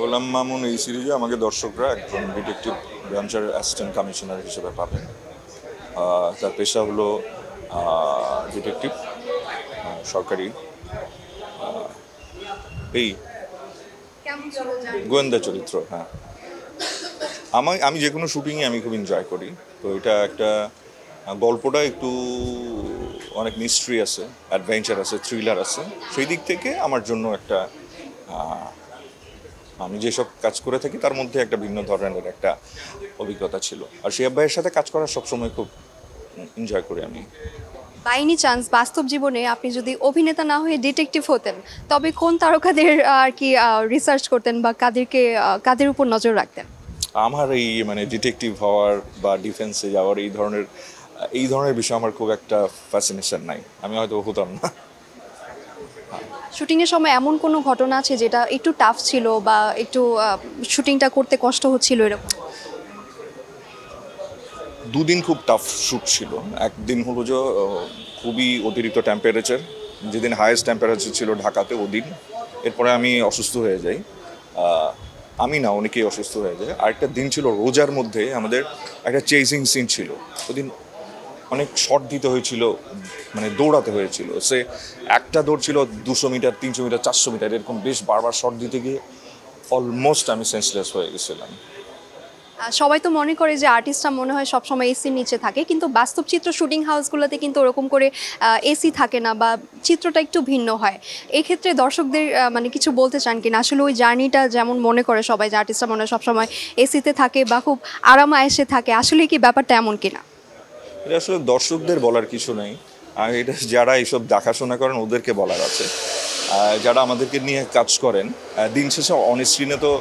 গোলাম মামুন এই সিরিজে আমাকে দর্শকরা একজন ডিটেকটিভ ব্রাঞ্চের অ্যাসিস্ট্যান্ট কমিশনার হিসেবে পাবেন। তার পেশা হলো ডিটেকটিভ, সরকারি এই গোয়েন্দা চরিত্র। হ্যাঁ, আমি যে কোনো শুটিংয়ে আমি খুব এনজয় করি। তো এটা একটা গল্পটা একটু অনেক মিস্ট্রি আছে, অ্যাডভেঞ্চার আছে, থ্রিলার আছে। সেই দিক থেকে আমার জন্য একটা আমি যেসব কাজ করে থাকি তার মধ্যে একটা ভিন্ন ধরনের একটা অভিজ্ঞতা ছিল। আর শিহাব ভাইয়ের সাথে কাজ করা সবসময় খুব এনজয় করি আমি। বাই এনি চান্স বাস্তব জীবনে আপনি যদি অভিনেতা না হয়ে ডিটেকটিভ হতেন, তবে কোন তারকাদের আর কি রিসার্চ করতেন বা কাদের উপর নজর রাখতেন? আমার এই ডিটেকটিভ হওয়ার বা ডিফেন্সে যাওয়ার এই ধরনের বিষয় আমার খুব একটা ফ্যাসিনেশন নাই, আমি হয়তো হতাম না। শুটিংয়ের সময় এমন কোনো ঘটনা আছে যেটা একটু টাফ ছিল বা একটু শুটিংটা করতে কষ্ট হচ্ছিল এরকম? দুদিন খুব টাফ শ্যুট ছিল। একদিন হলো যে খুবই অতিরিক্ত টেম্পারেচার, যেদিন হাইয়েস্ট টেম্পারেচার ছিল ঢাকাতে ওদিন। এরপরে আমি অসুস্থ হয়ে যাই, আমি না অনেকেই অসুস্থ হয়ে যায়। আরেকটা দিন ছিল রোজার মধ্যে, আমাদের একটা চেজিং সিন ছিল। ওদিন অনেক শট দিতে হয়েছিল, দৌড়াতে হয়েছিল। সে একটা দৌড় ছিল 200 মিটার, 300 মিটার, 400 মিটার, এরকম বেশ বারবার শট দিতে গিয়ে অলমোস্ট আমি সেন্সলেস হয়ে গেছিলাম। সবাই তো মনে করে যে আর্টিস্টরা মনে হয় সবসময় এসির নিচে থাকে, কিন্তু বাস্তব চিত্র শুটিং হাউসগুলোতে কিন্তু ওরকম করে এসি থাকে না বা চিত্রটা একটু ভিন্ন হয়। এই ক্ষেত্রে দর্শকদের কিছু বলতে চান কিনা? আসলে ওই জার্নিটা যেমন মনে করে সবাই যে আর্টিস্টরা মনে হয় সবসময় এসিতে থাকে বা খুব আরাম আয়েসে থাকে, আসলে কি ব্যাপারটা এমন কিনা? এটা আসলে দর্শকদের বলার কিছু নেই, আর এটা যারা এইসব দেখাশোনা করেন ওদেরকে বলার আছে। যারা আমাদেরকে নিয়ে কাজ করেন, দিন শেষে অন স্ক্রিনে তো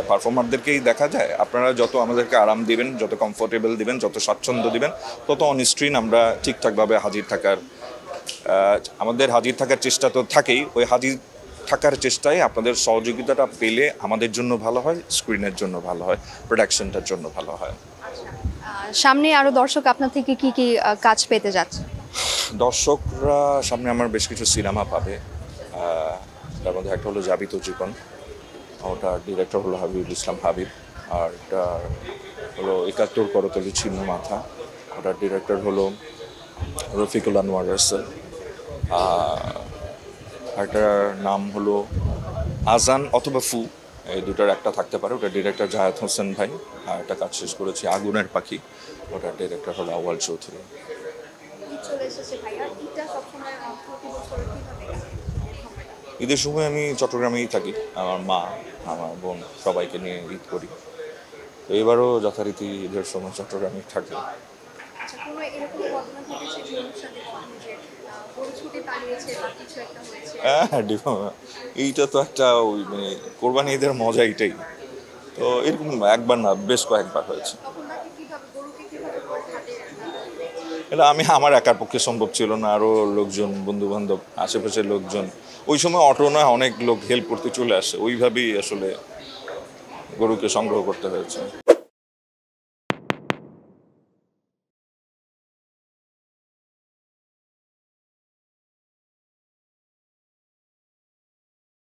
পারফর্মারদেরকেই দেখা যায়। আপনারা যত আমাদেরকে আরাম দিবেন, যত কমফোর্টেবল দিবেন, যত স্বাচ্ছন্দ্য দিবেন, তত অন স্ক্রিন আমরা ঠিকঠাকভাবে আমাদের হাজির থাকার চেষ্টা তো থাকেই। ওই হাজির থাকার চেষ্টায় আপনাদের সহযোগিতাটা পেলে আমাদের জন্য ভালো হয়, স্ক্রিনের জন্য ভালো হয়, প্রোডাকশনটার জন্য ভালো হয়। সামনে আরো দর্শক আপনার থেকে কি কি কাজ পেতে যাচ্ছে? দর্শকরা সামনে আমার বেশ কিছু সিনেমা পাবে। তার মধ্যে একটা হলো জাবিত জীবন, ওটার ডিরেক্টর হলো হাবিবুল ইসলাম হাবিব। আর এটা হলো ৭১ করতলি ছিন্ন মাথা, ওটার ডিরেক্টর হলো রফিকুল আনোয়ার রাসেল। আরটার নাম হলো আজান অথবা ফু, এই দুটার একটা থাকতে পারে। ওটার ডিরেক্টর জাহাদ হোসেন ভাই। আর একটা কাজ শেষ করেছি আগুনের পাখি, ওটার ডিরেক্টর হলো আওয়াল চৌধুরী। ঈদের সময় আমি চট্টগ্রামেই থাকি, আমার মা, আমার বোন সবাইকে নিয়ে ঈদ করি। তো এবারও যথারীতি ঈদের সময় চট্টগ্রামেই থাকি। হ্যাঁ, এইটা তো একটা ওই কোরবানি ঈদের মজা এইটাই। তো এরকম একবার না, বেশ কয়েকবার হয়েছে। এটা আমার একার পক্ষে সম্ভব ছিল না, আরও লোকজন, বন্ধু বান্ধব, আশেপাশের লোকজন। ওই সময় অটো না, অনেক লোক হেল্প করতে চলে আসে, ওইভাবেই আসলে গরুকে সংগ্রহ করতে হয়েছে।